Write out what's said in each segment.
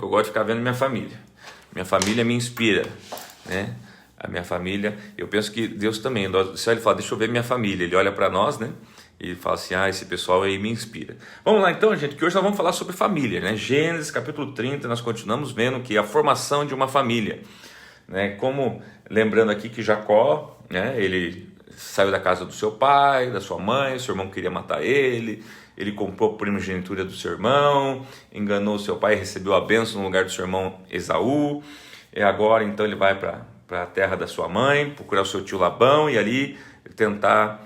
Eu gosto de ficar vendo minha família. Minha família me inspira, né? A minha família, eu penso que Deus também, se ele fala, deixa eu ver minha família, ele olha para nós, né? E fala assim, esse pessoal aí me inspira. Vamos lá então, gente, que hoje nós vamos falar sobre família, né? Gênesis capítulo 30, nós continuamos vendo que a formação de uma família, né? Como, lembrando aqui que Jacó, né? Ele saiu da casa do seu pai, da sua mãe, seu irmão queria matar ele comprou a primogenitura do seu irmão, enganou seu pai e recebeu a bênção no lugar do seu irmão Esaú, e agora então ele vai para a terra da sua mãe, procurar o seu tio Labão e ali tentar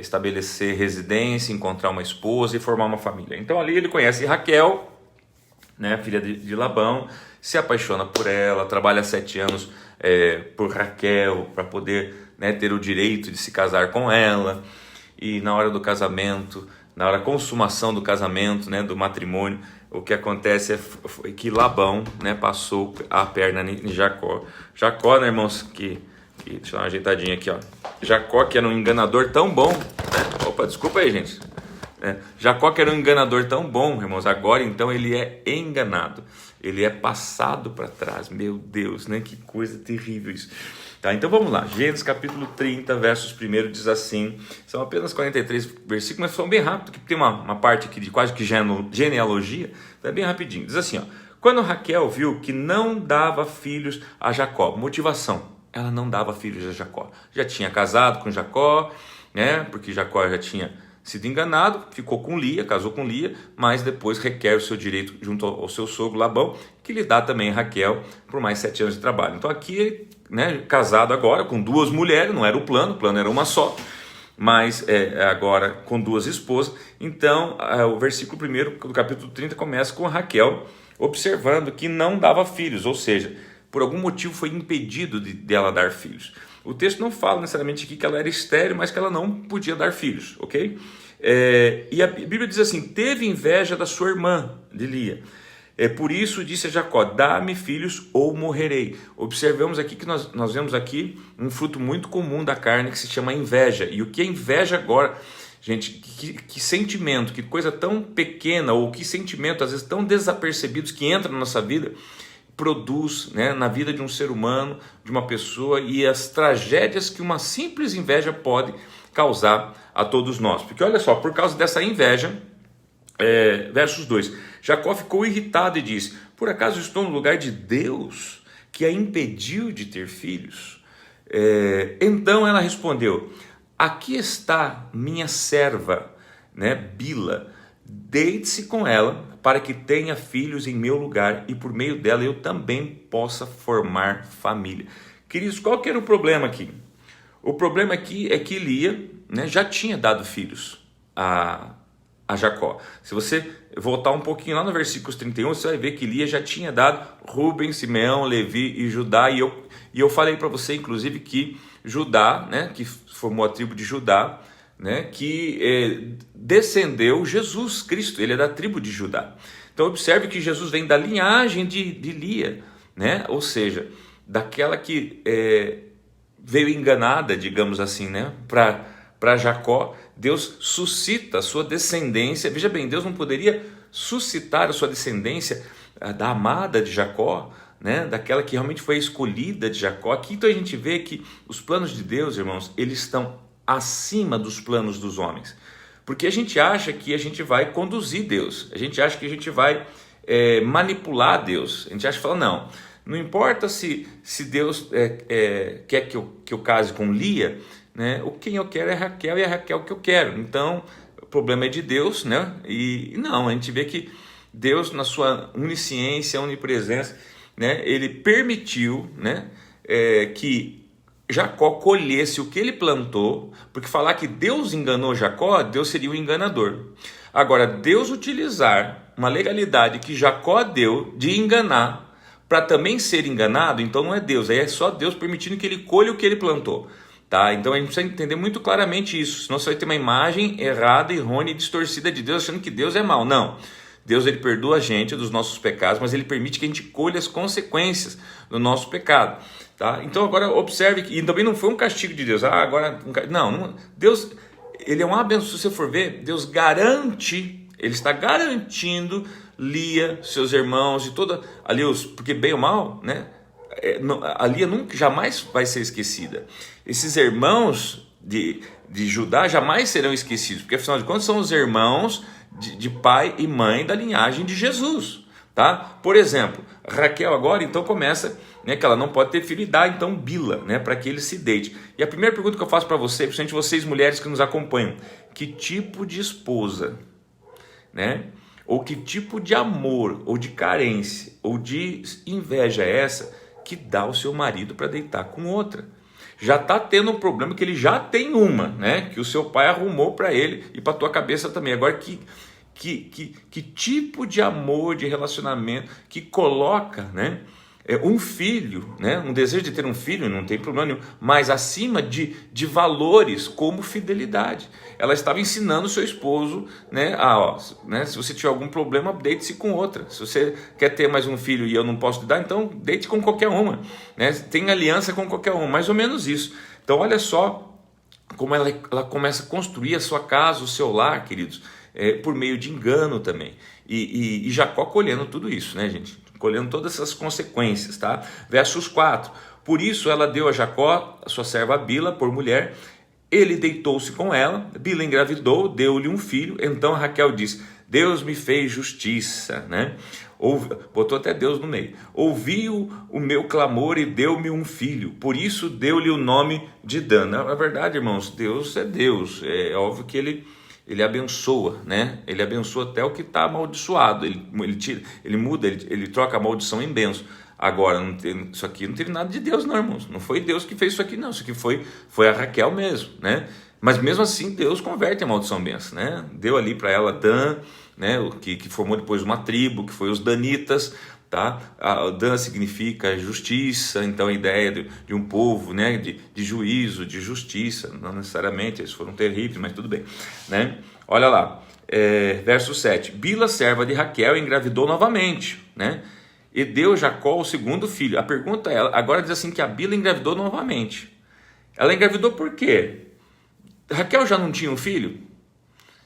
estabelecer residência, encontrar uma esposa e formar uma família. Então ali ele conhece Raquel, né, filha de Labão, se apaixona por ela, trabalha 7 anos por Raquel para poder, né, ter o direito de se casar com ela. E na hora do casamento, na hora da consumação do casamento, né, do matrimônio, o que acontece foi que Labão, né, passou a perna em Jacó. Jacó, né, irmãos, deixa eu dar uma ajeitadinha aqui, ó. Jacó, que era um enganador tão bom, né? Opa, desculpa aí, gente. Jacó, que era um enganador tão bom, irmãos, agora então ele é enganado. Ele é passado para trás. Meu Deus, né? Que coisa terrível isso. Tá, então vamos lá. Gênesis capítulo 30, versos 1 diz assim. São apenas 43 versículos, mas são bem rápido, que tem uma parte aqui de quase que genealogia. Então é bem rapidinho. Diz assim, ó. Quando Raquel viu que não dava filhos a Jacó, motivação, ela não dava filhos a Jacó. Já tinha casado com Jacó, né? Porque Jacó já tinha sido enganado, ficou com Lia, casou com Lia, mas depois requer o seu direito junto ao seu sogro Labão, que lhe dá também Raquel por mais 7 anos de trabalho. Então aqui, né, casado agora com 2 mulheres, não era o plano era uma só, mas agora com 2 esposas. Então o versículo 1 do capítulo 30 começa com Raquel observando que não dava filhos, ou seja, por algum motivo foi impedido dela dar filhos. O texto não fala necessariamente aqui que ela era estéril, mas que ela não podia dar filhos, ok? E a Bíblia diz assim, teve inveja da sua irmã, de Lia. Por isso disse a Jacó, dá-me filhos ou morrerei. Observamos aqui que nós vemos aqui um fruto muito comum da carne que se chama inveja. E o que é inveja agora, gente, que sentimento, que coisa tão pequena, ou que sentimento às vezes tão desapercebidos que entra na nossa vida, produz, né, na vida de um ser humano, de uma pessoa, e as tragédias que uma simples inveja pode causar a todos nós. Porque olha só, por causa dessa inveja, versos 2, Jacó ficou irritado e disse, por acaso estou no lugar de Deus, que a impediu de ter filhos? Então ela respondeu, aqui está minha serva, né, Bila, deite-se com ela, para que tenha filhos em meu lugar, e por meio dela eu também possa formar família. Queridos, qual que era o problema aqui? O problema aqui é que Lia, né, já tinha dado filhos a Jacó. Se você voltar um pouquinho lá no versículo 31, você vai ver que Lia já tinha dado Rúben, Simeão, Levi e Judá, e eu falei para você, inclusive, que Judá, né, que formou a tribo de Judá, né, que descendeu Jesus Cristo, ele é da tribo de Judá. Então observe que Jesus vem da linhagem de Lia, né, ou seja, daquela que veio enganada, digamos assim, né, para Jacó. Deus suscita a sua descendência. Veja bem, Deus não poderia suscitar a sua descendência da amada de Jacó, né, daquela que realmente foi escolhida de Jacó. Aqui então a gente vê que os planos de Deus, irmãos, eles estão acima dos planos dos homens, porque a gente acha que a gente vai conduzir Deus, a gente acha que a gente vai manipular Deus, a gente acha que fala, não importa se Deus quer que eu case com Lia, né, quem eu quero é Raquel, e é Raquel que eu quero, então o problema é de Deus, né? E não, a gente vê que Deus, na sua onisciência, onipresença, né, ele permitiu, né, que Jacó colhesse o que ele plantou, porque falar que Deus enganou Jacó, Deus seria o enganador. Agora, Deus utilizar uma legalidade que Jacó deu de enganar para também ser enganado, então não é Deus, aí é só Deus permitindo que ele colha o que ele plantou. Tá? Então a gente precisa entender muito claramente isso, senão você vai ter uma imagem errada, errônea e distorcida de Deus, achando que Deus é mau. Não, Deus ele perdoa a gente dos nossos pecados, mas ele permite que a gente colha as consequências do nosso pecado. Tá? Então agora observe que, e também não foi um castigo de Deus, Deus, ele é uma bênção. Se você for ver, Deus garante, ele está garantindo Lia, seus irmãos e toda ali porque bem ou mal, né? A Lia nunca, jamais vai ser esquecida. Esses irmãos de Judá jamais serão esquecidos, porque afinal de contas são os irmãos de pai e mãe da linhagem de Jesus, tá? Por exemplo, Raquel agora então começa, né, que ela não pode ter filho e dá então Bila, né, para que ele se deite. E a primeira pergunta que eu faço para você, principalmente vocês mulheres que nos acompanham, que tipo de esposa, né, ou que tipo de amor, ou de carência, ou de inveja é essa que dá o seu marido para deitar com outra? Já está tendo um problema que ele já tem uma, né, que o seu pai arrumou para ele e para tua cabeça também. Agora que tipo de amor, de relacionamento que coloca, né, um filho, né, um desejo de ter um filho, não tem problema nenhum, mas acima de valores como fidelidade. Ela estava ensinando o seu esposo, né, né, se você tiver algum problema, deite-se com outra. Se você quer ter mais um filho e eu não posso te dar, então deite com qualquer uma, né, tem aliança com qualquer uma, mais ou menos isso. Então olha só como ela começa a construir a sua casa, o seu lar, queridos, por meio de engano também. E Jacó colhendo tudo isso, né, gente? Colhendo todas essas consequências, tá? Versos 4. Por isso ela deu a Jacó, a sua serva Bila, por mulher. Ele deitou-se com ela. Bila engravidou, deu-lhe um filho. Então Raquel disse: Deus me fez justiça, né? Botou até Deus no meio. Ouviu o meu clamor e deu-me um filho. Por isso deu-lhe o nome de Dan. Na verdade, irmãos, Deus é Deus. É óbvio que ele abençoa, né? Ele abençoa até o que está amaldiçoado. Ele muda, ele troca a maldição em bênção. Agora, isso aqui não teve nada de Deus, não, irmãos. Não foi Deus que fez isso aqui, não. Isso aqui foi a Raquel mesmo, né? Mas mesmo assim, Deus converte a maldição em bênção, né? Deu ali para ela Dan, né? Que formou depois uma tribo, que foi os Danitas, tá? Dan significa justiça, então a ideia de um povo, né, de juízo, de justiça, não necessariamente, eles foram terríveis, mas tudo bem, né? Olha lá, verso 7, Bila, serva de Raquel, engravidou novamente, né? E deu Jacó o segundo filho. A pergunta é, agora diz assim que a Bila engravidou novamente. Ela engravidou por quê? Raquel já não tinha um filho?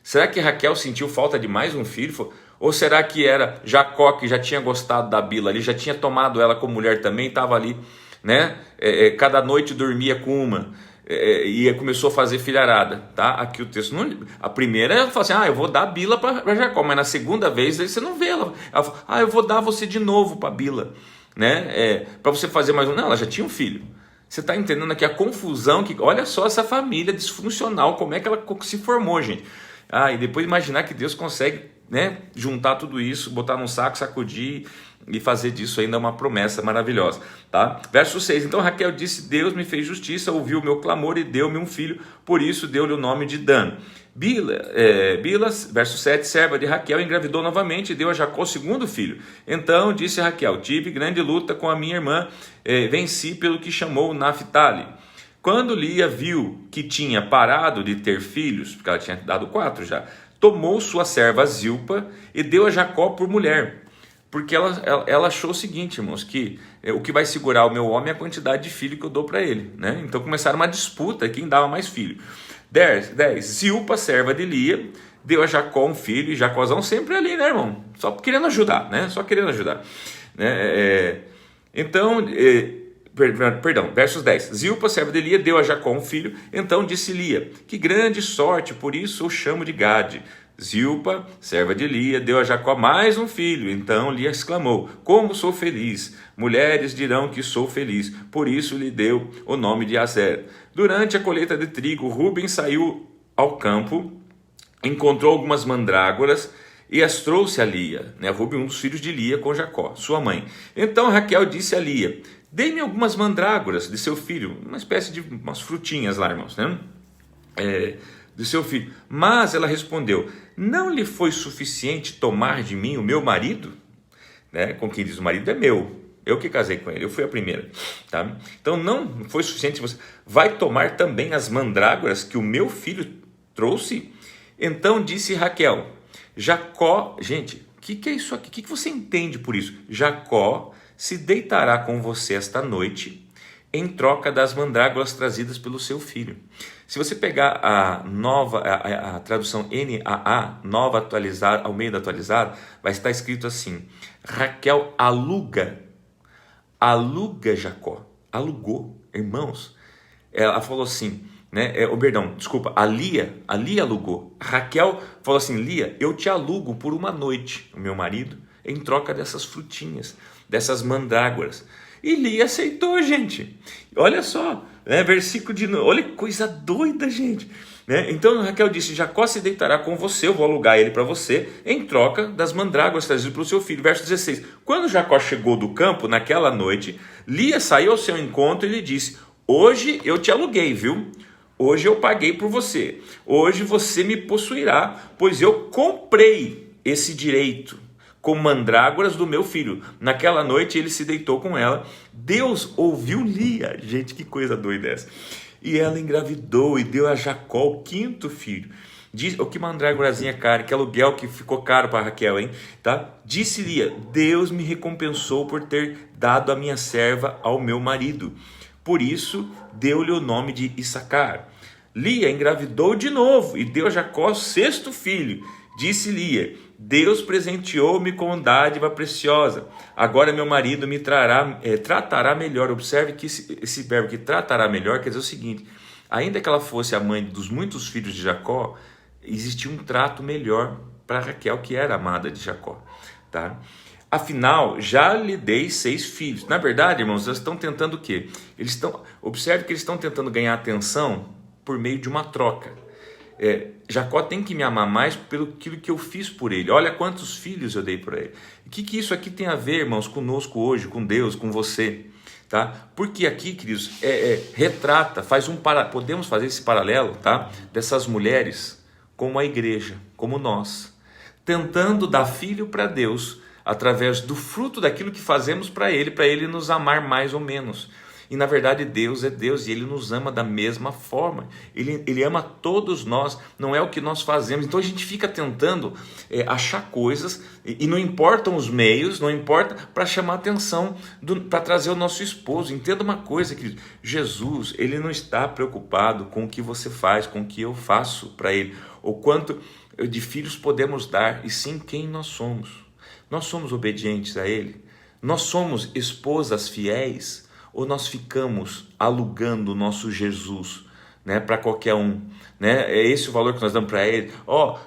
Será que Raquel sentiu falta de mais um filho? Ou será que era Jacó que já tinha gostado da Bila ali, já tinha tomado ela como mulher também, estava ali, né? Cada noite dormia com uma, e começou a fazer filharada, tá? Aqui o texto, a primeira ela fala assim, eu vou dar a Bila para Jacó, mas na segunda vez aí você não vê ela fala, eu vou dar você de novo para Bila, né? Para você fazer mais um, não, ela já tinha um filho. Você está entendendo aqui a confusão, olha só essa família disfuncional, como é que ela se formou, gente. E depois imaginar que Deus consegue, né, juntar tudo isso, botar num saco, sacudir e fazer disso ainda uma promessa maravilhosa, tá? Verso 6, então Raquel disse, Deus me fez justiça, ouviu o meu clamor e deu-me um filho, por isso deu-lhe o nome de Dan. Bila, verso 7, serva de Raquel, engravidou novamente e deu a Jacó o segundo filho. Então disse Raquel, tive grande luta com a minha irmã, venci pelo que chamou Naphtali. Quando Lia viu que tinha parado de ter filhos, porque ela tinha dado 4 já, tomou sua serva Zilpa e deu a Jacó por mulher. Porque ela achou o seguinte, irmãos, que o que vai segurar o meu homem é a quantidade de filho que eu dou para ele, né? Então começaram uma disputa, quem dava mais filho. 10. Zilpa, serva de Lia, deu a Jacó um filho, e Jacózão sempre ali, né, irmão? Só querendo ajudar, né? Só querendo ajudar. Né? Perdão, versos 10. Zilpa, serva de Lia, deu a Jacó um filho. Então disse Lia, que grande sorte, por isso o chamo de Gade. Zilpa, serva de Lia, deu a Jacó mais um filho. Então Lia exclamou, como sou feliz. Mulheres dirão que sou feliz. Por isso lhe deu o nome de Aser. Durante a colheita de trigo, Ruben saiu ao campo, encontrou algumas mandrágoras e as trouxe a Lia. Ruben, um dos filhos de Lia, com Jacó, sua mãe. Então Raquel disse a Lia, dê-me algumas mandrágoras de seu filho, uma espécie de umas frutinhas lá, irmãos, né? De seu filho. Mas ela respondeu, não lhe foi suficiente tomar de mim o meu marido? Né? Com quem diz, o marido é meu, eu que casei com ele, eu fui a primeira, tá? Então não foi suficiente, você vai tomar também as mandrágoras que o meu filho trouxe? Então disse Raquel, Jacó, gente, o que é isso aqui? O que você entende por isso? Jacó se deitará com você esta noite em troca das mandrágoras trazidas pelo seu filho. Se você pegar a tradução NAA, nova atualizada, Almeida atualizada, vai estar escrito assim: Raquel aluga Jacó, alugou, irmãos. Ela falou assim, né? A Lia alugou. Raquel falou assim: Lia, eu te alugo por uma noite, o meu marido, em troca dessas frutinhas, dessas mandrágoras. E Lia aceitou, gente. Olha só, né? Versículo de novo. Olha que coisa doida, gente. Né? Então Raquel disse: Jacó se deitará com você, eu vou alugar ele para você, em troca das mandrágoras trazidas pelo seu filho. Verso 16. Quando Jacó chegou do campo naquela noite, Lia saiu ao seu encontro e lhe disse: hoje eu te aluguei, viu? Hoje eu paguei por você. Hoje você me possuirá, pois eu comprei esse direito com mandrágoras do meu filho. Naquela noite ele se deitou com ela. Deus ouviu Lia. Gente, que coisa doida essa. E ela engravidou e deu a Jacó o 5º filho. Que mandrágorazinha cara, que aluguel que ficou caro para Raquel, hein? Tá? Disse Lia: Deus me recompensou por ter dado a minha serva ao meu marido. Por isso deu-lhe o nome de Issacar. Lia engravidou de novo e deu a Jacó o 6º filho. Disse Lia: Deus presenteou-me com dádiva preciosa. Agora meu marido me tratará melhor. Observe que esse verbo que tratará melhor quer dizer o seguinte: ainda que ela fosse a mãe dos muitos filhos de Jacó, existia um trato melhor para Raquel, que era amada de Jacó. Tá? Afinal, já lhe dei 6 filhos. Na verdade, irmãos, eles estão tentando o quê? Observe que eles estão tentando ganhar atenção por meio de uma troca. Jacó tem que me amar mais pelo que eu fiz por ele. Olha quantos filhos eu dei por ele. O que isso aqui tem a ver, irmãos, conosco hoje, com Deus, com você? Tá? Porque aqui, queridos, retrata, podemos fazer esse paralelo, tá? Dessas mulheres como a igreja, como nós, tentando dar filho para Deus através do fruto daquilo que fazemos para Ele nos amar mais ou menos. E na verdade Deus é Deus e Ele nos ama da mesma forma. Ele ama todos nós, não é o que nós fazemos. Então a gente fica tentando achar coisas e não importam os meios, não importa, para chamar atenção, para trazer o nosso esposo. Entenda uma coisa, querido: Jesus, Ele não está preocupado com o que você faz, com o que eu faço para Ele, ou quanto de filhos podemos dar, e sim quem nós somos. Nós somos obedientes a Ele? Nós somos esposas fiéis? Ou nós ficamos alugando o nosso Jesus, né, para qualquer um? Né? É esse o valor que nós damos para Ele.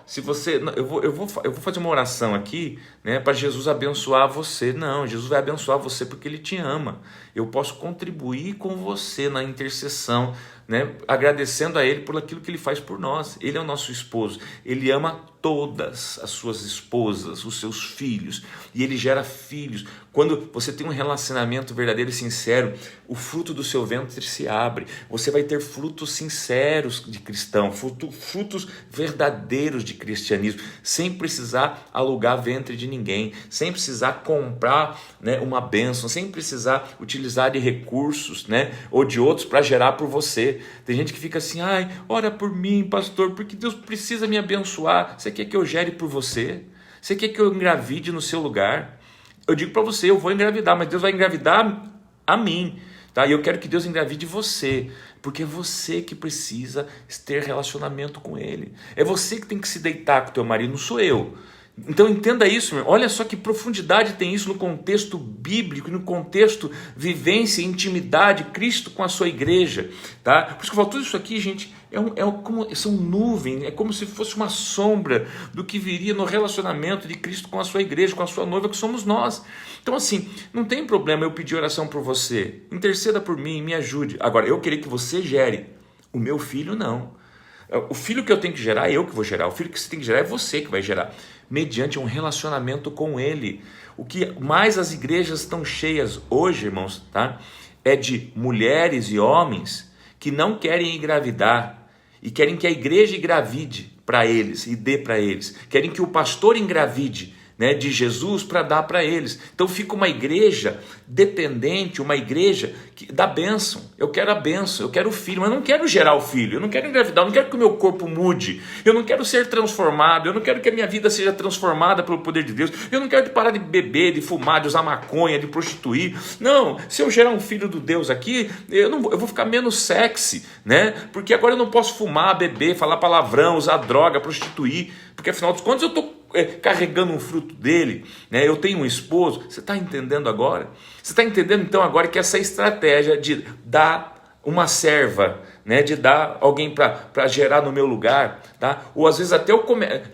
Se você, eu vou fazer uma oração aqui, né, para Jesus abençoar você. Não, Jesus vai abençoar você porque Ele te ama. Eu posso contribuir com você na intercessão, né, agradecendo a Ele por aquilo que Ele faz por nós. Ele é o nosso esposo. Ele ama todas as suas esposas, os seus filhos, e Ele gera filhos. Quando você tem um relacionamento verdadeiro e sincero, o fruto do seu ventre se abre. Você vai ter frutos sinceros de cristão, frutos verdadeiros de cristianismo, sem precisar alugar ventre de ninguém, sem precisar comprar, né, uma bênção, sem precisar utilizar de recursos, né, ou de outros para gerar por você. Tem gente que fica assim: ai, ora por mim, pastor, porque Deus precisa me abençoar. Você quer que eu gere por você? Você quer que eu engravide no seu lugar? Eu digo para você, eu vou engravidar, mas Deus vai engravidar a mim, tá? E eu quero que Deus engravide você, porque é você que precisa ter relacionamento com Ele. É você que tem que se deitar com o teu marido, não sou eu. Então entenda isso, meu. Olha só que profundidade tem isso no contexto bíblico, no contexto vivência, intimidade, Cristo com a sua igreja, tá? Por isso que eu falo, tudo isso aqui, gente, são nuvens, é como se fosse uma sombra do que viria no relacionamento de Cristo com a sua igreja, com a sua noiva, que somos nós. Então assim, não tem problema eu pedir oração por você, interceda por mim, me ajude. Agora, eu querer que você gere, o meu filho não. O filho que eu tenho que gerar é eu que vou gerar, o filho que você tem que gerar é você que vai gerar, mediante um relacionamento com Ele. O que mais as igrejas estão cheias hoje, irmãos, tá? É de mulheres e homens que não querem engravidar e querem que a igreja engravide para eles e dê para eles. Querem que o pastor engravide, né, de Jesus para dar para eles. Então fica uma igreja dependente, uma igreja que dá bênção. Eu quero a bênção, eu quero o filho, mas eu não quero gerar o filho, eu não quero engravidar, eu não quero que o meu corpo mude, eu não quero ser transformado, eu não quero que a minha vida seja transformada pelo poder de Deus, eu não quero parar de beber, de fumar, de usar maconha, de prostituir. Não, se eu gerar um filho do Deus aqui, eu vou ficar menos sexy, né? Porque agora eu não posso fumar, beber, falar palavrão, usar droga, prostituir, porque afinal de contas eu estou carregando um fruto dele, né? Eu tenho um esposo. Você está entendendo agora? Você está entendendo então agora que essa estratégia de dar uma serva, né? De dar alguém para gerar no meu lugar, tá? Ou às vezes até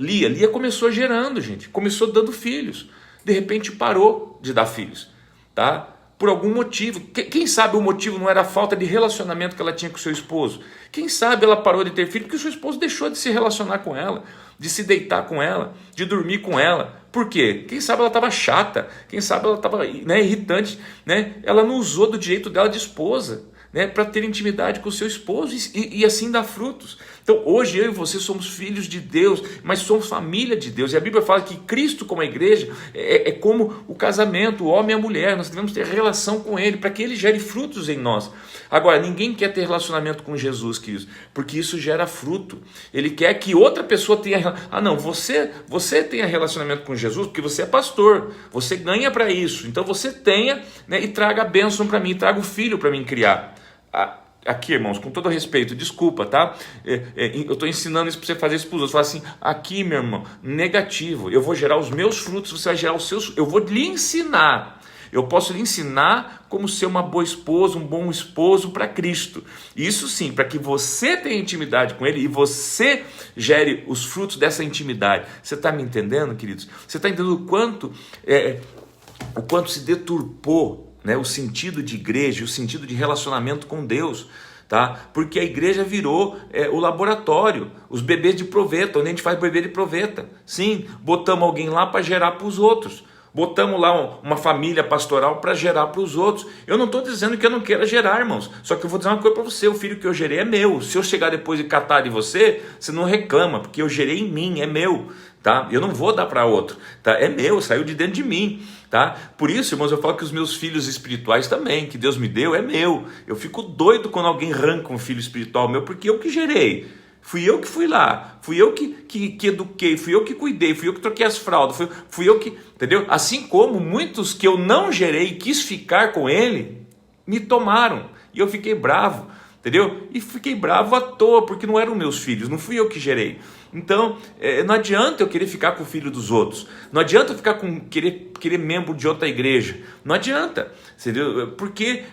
Lia começou gerando, gente, começou dando filhos, de repente parou de dar filhos, tá? Por algum motivo. Quem sabe o motivo não era a falta de relacionamento que ela tinha com o seu esposo? Quem sabe ela parou de ter filho porque o seu esposo deixou de se relacionar com ela, de se deitar com ela, de dormir com ela. Por quê? Quem sabe ela estava chata, quem sabe ela estava, né, irritante, né? Ela não usou do direito dela de esposa, né, para ter intimidade com o seu esposo e assim dar frutos. Então hoje eu e você somos filhos de Deus, mas somos família de Deus, e a Bíblia fala que Cristo como a igreja é como o casamento, o homem e a mulher. Nós devemos ter relação com Ele, para que Ele gere frutos em nós. Agora, ninguém quer ter relacionamento com Jesus, queridos, porque isso gera fruto. Ele quer que outra pessoa tenha... não, você tenha relacionamento com Jesus porque você é pastor, você ganha para isso, então você tenha, né, e traga a bênção para mim, traga o filho para mim criar. Aqui, irmãos, com todo respeito, desculpa, tá? Eu estou ensinando isso para você fazer isso para os outros. Fala assim, aqui, meu irmão, negativo. Eu vou gerar os meus frutos, você vai gerar os seus. Eu vou lhe ensinar. Eu posso lhe ensinar como ser uma boa esposa, um bom esposo para Cristo. Isso sim, para que você tenha intimidade com Ele e você gere os frutos dessa intimidade. Você está me entendendo, queridos? Você está entendendo o quanto se deturpou, né, o sentido de igreja, o sentido de relacionamento com Deus, tá? Porque a igreja virou o laboratório, os bebês de proveta, onde a gente faz bebê de proveta. Sim, botamos alguém lá para gerar para os outros, botamos lá uma família pastoral para gerar para os outros. Eu não estou dizendo que eu não queira gerar, irmãos, só que eu vou dizer uma coisa para você: o filho que eu gerei é meu. Se eu chegar depois e catar de você, você não reclama, porque eu gerei em mim, é meu, tá? Eu não vou dar para outro, tá? É meu, saiu de dentro de mim, tá? Por isso, irmãos, eu falo que os meus filhos espirituais também, que Deus me deu, é meu. Eu fico doido quando alguém arranca um filho espiritual meu, porque eu que gerei. Fui eu que fui lá, fui eu que eduquei, fui eu que cuidei, fui eu que troquei as fraldas, fui eu que, entendeu? Assim como muitos que eu não gerei e quis ficar com ele, me tomaram, e eu fiquei bravo, entendeu? E fiquei bravo à toa, porque não eram meus filhos, não fui eu que gerei. Então, não adianta eu querer ficar com o filho dos outros, não adianta eu ficar com querer membro de outra igreja, não adianta, entendeu? Porque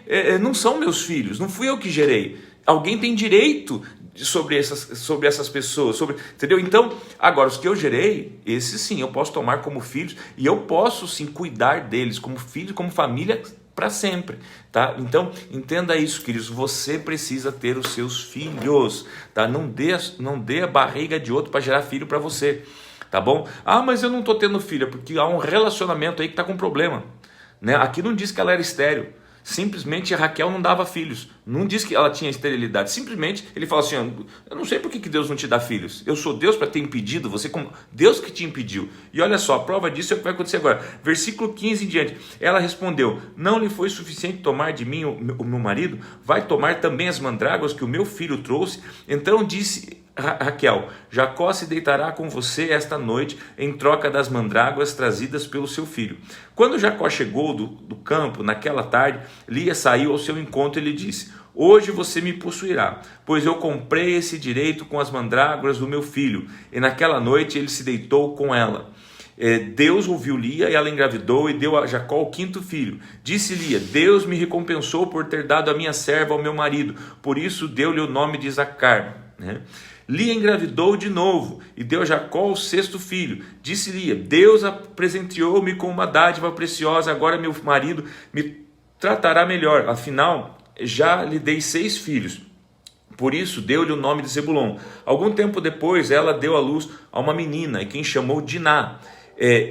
não são meus filhos, não fui eu que gerei. Alguém tem direito sobre essas pessoas, entendeu? Então, agora, os que eu gerei, esses sim, eu posso tomar como filhos, e eu posso sim cuidar deles como filhos, como família, para sempre, tá? Então, entenda isso, queridos, você precisa ter os seus filhos, tá? Não dê a barriga de outro para gerar filho para você, tá bom? Mas eu não estou tendo filho, porque há um relacionamento aí que está com problema, né? Aqui não diz que ela era estéril. Simplesmente a Raquel não dava filhos, não diz que ela tinha esterilidade, simplesmente ele fala assim: eu não sei por que Deus não te dá filhos, eu sou Deus para ter impedido você, como Deus que te impediu. E olha só, a prova disso é o que vai acontecer agora, versículo 15 em diante. Ela respondeu: não lhe foi suficiente tomar de mim o meu marido? Vai tomar também as mandrágoras que o meu filho trouxe? Então disse Raquel: Jacó se deitará com você esta noite em troca das mandrágoras trazidas pelo seu filho. Quando Jacó chegou do campo naquela tarde, Lia saiu ao seu encontro e lhe disse: hoje você me possuirá, pois eu comprei esse direito com as mandrágoras do meu filho. E naquela noite ele se deitou com ela. Deus ouviu Lia e ela engravidou e deu a Jacó o quinto filho. Disse Lia: Deus me recompensou por ter dado a minha serva ao meu marido, por isso deu-lhe o nome de Isacar, né? Lia engravidou de novo e deu a Jacó o sexto filho. Disse Lia: Deus presenteou-me com uma dádiva preciosa, agora meu marido me tratará melhor, afinal já lhe dei 6 filhos. Por isso deu-lhe o nome de Zebulon. Algum tempo depois ela deu à luz a uma menina, e quem chamou Diná.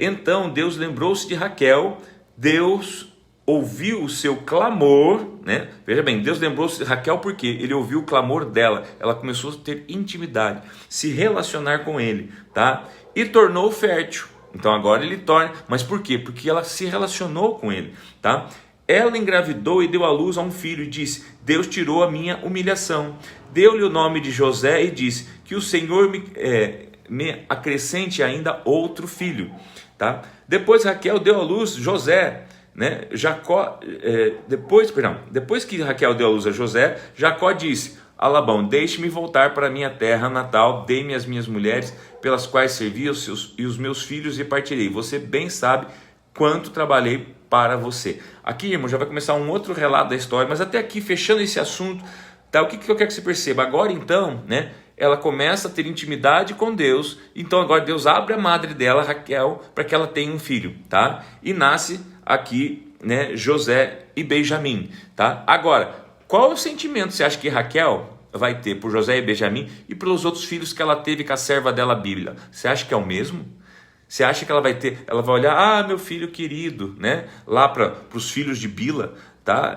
Então Deus lembrou-se de Raquel, Deus ouviu o seu clamor, né? Veja bem, Deus lembrou-se de Raquel porque ele ouviu o clamor dela, ela começou a ter intimidade, se relacionar com ele, tá? E tornou fértil, Então agora ele torna, mas por quê? Porque ela se relacionou com ele, tá? Ela engravidou e deu à luz a um filho e disse: Deus tirou a minha humilhação. Deu-lhe o nome de José e disse: que o Senhor me acrescente ainda outro filho, tá? Depois Raquel deu à luz José, né? Depois que Raquel deu à luz a José, Jacó disse a Labão: deixe-me voltar para minha terra natal, dê-me as minhas mulheres pelas quais servi os meus filhos e partirei. Você bem sabe quanto trabalhei para você. Aqui, irmão, já vai começar um outro relato da história, mas até aqui, fechando esse assunto, tá? O que eu quero que você perceba? Agora então, né? Ela começa a ter intimidade com Deus, então agora Deus abre a madre dela, Raquel, para que ela tenha um filho, tá? E nasce aqui, né, José e Benjamim, tá? Agora, qual é o sentimento você acha que Raquel vai ter por José e Benjamim e pelos outros filhos que ela teve com a serva dela, Bíblia? Você acha que é o mesmo? Você acha que ela vai olhar, meu filho querido, né? Lá para os filhos de Bila, tá?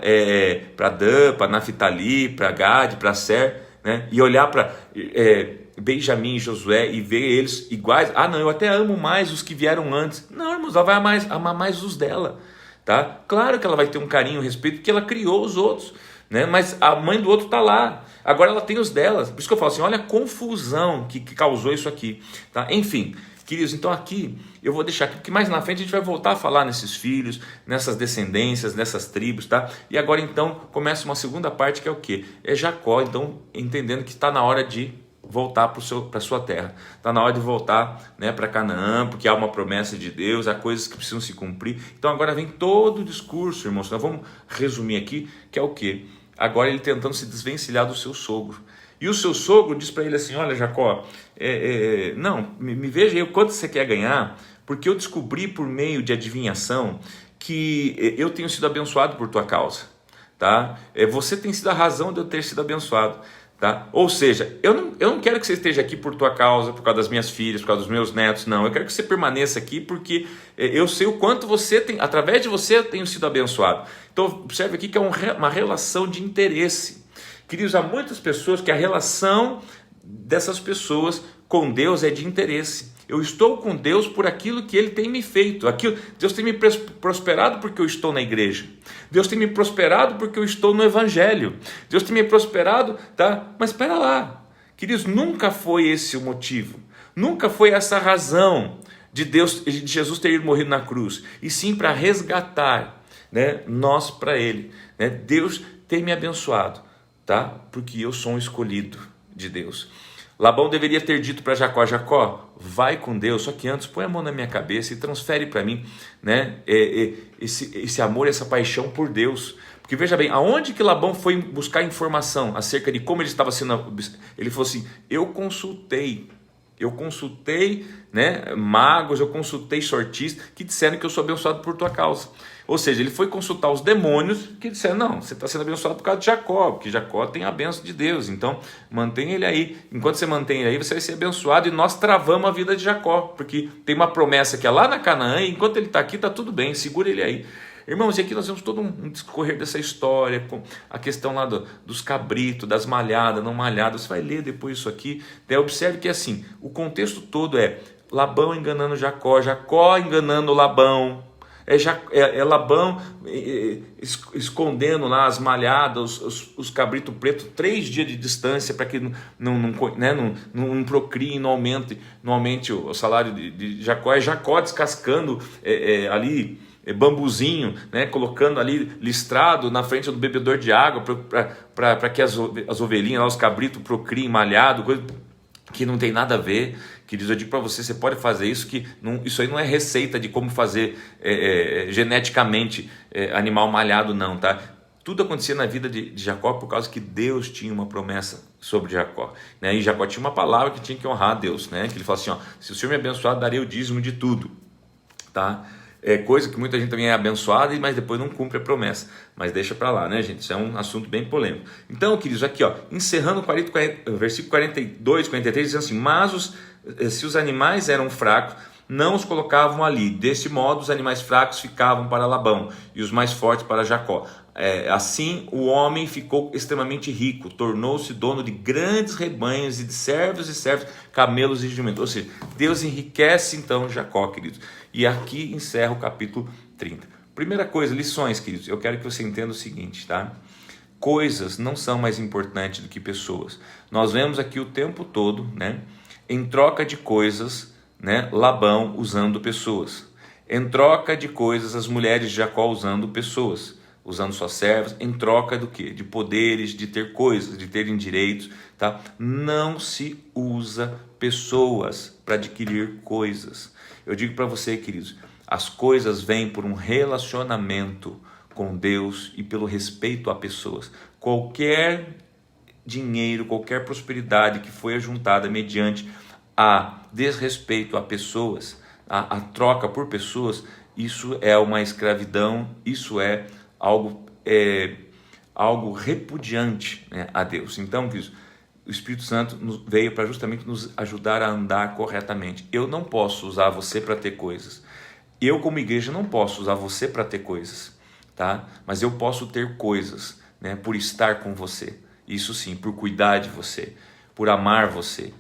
Para Dan, para Naphtali, para Gad, para Aser, né? E olhar para Benjamim e Josué e ver eles iguais. Não, eu até amo mais os que vieram antes. Não, irmãos, ela vai amar mais os dela, tá? Claro que ela vai ter um carinho, um respeito, porque ela criou os outros, né? Mas a mãe do outro está lá. Agora ela tem os delas. Por isso que eu falo assim, olha a confusão que causou isso aqui, tá? Enfim, queridos, então aqui eu vou deixar aqui, porque mais na frente a gente vai voltar a falar nesses filhos, nessas descendências, nessas tribos, tá? E agora então começa uma segunda parte, que é o quê? É Jacó, então, entendendo que está na hora de voltar para a sua terra, está na hora de voltar, né, para Canaã, porque há uma promessa de Deus, há coisas que precisam se cumprir. Então agora vem todo o discurso, irmãos. Nós vamos resumir aqui, que é o quê? Agora ele tentando se desvencilhar do seu sogro. E o seu sogro diz para ele assim: olha, Jacó, não, me veja aí o quanto você quer ganhar, porque eu descobri por meio de adivinhação que eu tenho sido abençoado por tua causa, tá? Você tem sido a razão de eu ter sido abençoado, tá? Ou seja, eu não quero que você esteja aqui por tua causa, por causa das minhas filhas, por causa dos meus netos, não. Eu quero que você permaneça aqui porque eu sei o quanto você tem, através de você eu tenho sido abençoado. Então observe aqui que é uma relação de interesse. Queridos, há muitas pessoas que a relação dessas pessoas com Deus é de interesse. Eu estou com Deus por aquilo que Ele tem me feito. Deus tem me prosperado porque eu estou na igreja. Deus tem me prosperado porque eu estou no Evangelho. Deus tem me prosperado, tá? Mas espera lá, queridos, nunca foi esse o motivo. Nunca foi essa a razão de Jesus ter morrido na cruz. E sim para resgatar, né, nós para Ele, né? Deus tem me abençoado, tá? Porque eu sou um escolhido de Deus. Labão deveria ter dito para Jacó: Jacó, vai com Deus, só que antes põe a mão na minha cabeça e transfere para mim, né, esse amor, essa paixão por Deus. Porque veja bem, aonde que Labão foi buscar informação acerca de como ele estava sendo? Ele falou assim: eu consultei, né, magos, eu consultei sortistas que disseram que eu sou abençoado por tua causa. Ou seja, ele foi consultar os demônios que disseram: não, você está sendo abençoado por causa de Jacó, porque Jacó tem a bênção de Deus, então mantém ele aí. Enquanto você mantém ele aí, você vai ser abençoado. E nós travamos a vida de Jacó, porque tem uma promessa que é lá na Canaã, e enquanto ele está aqui, está tudo bem, segura ele aí. Irmãos, e aqui nós temos todo um discorrer dessa história, com a questão lá dos cabritos, das malhadas, não malhadas. Você vai ler depois isso aqui. Daí observe que assim, o contexto todo é Labão enganando Jacó, Jacó enganando Labão, Labão escondendo lá as malhadas, os cabritos pretos, 3 dias de distância, para que não procriem, não aumente o salário de Jacó. É Jacó descascando ali bambuzinho, né, colocando ali listrado na frente do bebedor de água para que as ovelhinhas, lá, os cabritos procriem malhado, coisa que não tem nada a ver. Queridos, eu digo para você pode fazer isso, isso aí não é receita de como fazer geneticamente animal malhado, não, tá? Tudo acontecia na vida de Jacó por causa que Deus tinha uma promessa sobre Jacó, né? E Jacó tinha uma palavra que tinha que honrar a Deus, né? Que ele falou assim: ó, se o Senhor me abençoar, darei o dízimo de tudo, tá? Coisa que muita gente também é abençoada, mas depois não cumpre a promessa. Mas deixa para lá, né, gente? Isso é um assunto bem polêmico. Então, queridos, aqui, ó, encerrando versículo 42, 43, dizendo assim: mas se os animais eram fracos, não os colocavam ali. Desse modo, os animais fracos ficavam para Labão e os mais fortes para Jacó. Assim, o homem ficou extremamente rico, tornou-se dono de grandes rebanhos e de servos, camelos e jumentos. Ou seja, Deus enriquece então Jacó, queridos. E aqui encerra o capítulo 30. Primeira coisa, lições, queridos. Eu quero que você entenda o seguinte, tá? Coisas não são mais importantes do que pessoas. Nós vemos aqui o tempo todo, né? Em troca de coisas, né? Labão usando pessoas. Em troca de coisas, as mulheres de Jacó usando pessoas, usando suas servas, em troca do quê? De poderes, de ter coisas, de terem direitos, tá? Não se usa pessoas para adquirir coisas. Eu digo para você, queridos, as coisas vêm por um relacionamento com Deus e pelo respeito a pessoas. Qualquer dinheiro, qualquer prosperidade que foi ajuntada mediante a desrespeito a pessoas, a troca por pessoas, isso é uma escravidão, isso é algo repudiante, né, a Deus. Então, o Espírito Santo veio para justamente nos ajudar a andar corretamente. Eu não posso usar você para ter coisas. Eu, como igreja, não posso usar você para ter coisas, tá? Mas eu posso ter coisas, né, por estar com você. Isso sim, por cuidar de você, por amar você,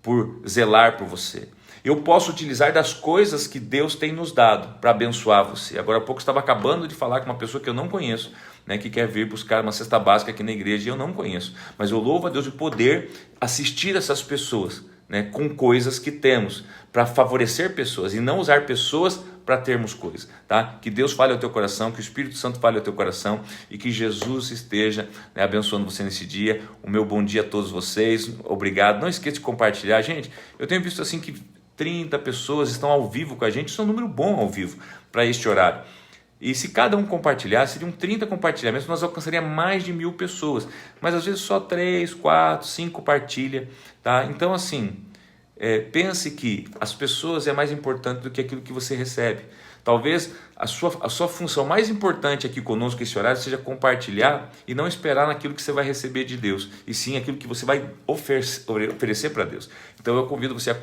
por zelar por você. Eu posso utilizar das coisas que Deus tem nos dado para abençoar você. Agora há pouco eu estava acabando de falar com uma pessoa que eu não conheço, né, que quer vir buscar uma cesta básica aqui na igreja e eu não conheço. Mas eu louvo a Deus de poder assistir essas pessoas, né, com coisas que temos, para favorecer pessoas e não usar pessoas para termos coisas, tá? Que Deus fale ao teu coração, que o Espírito Santo fale ao teu coração e que Jesus esteja, né, abençoando você nesse dia. O meu bom dia a todos vocês, obrigado. Não esqueça de compartilhar, gente. Eu tenho visto assim que 30 pessoas estão ao vivo com a gente, isso é um número bom ao vivo para este horário. E se cada um compartilhar, seriam 30 compartilhamentos, nós alcançaríamos mais de 1000 pessoas. Mas às vezes só 3, 4, 5 compartilha, tá? Então assim, pense que as pessoas é mais importante do que aquilo que você recebe. Talvez a sua função mais importante aqui conosco esse horário seja compartilhar e não esperar naquilo que você vai receber de Deus, e sim aquilo que você vai oferecer para Deus. Então eu convido você a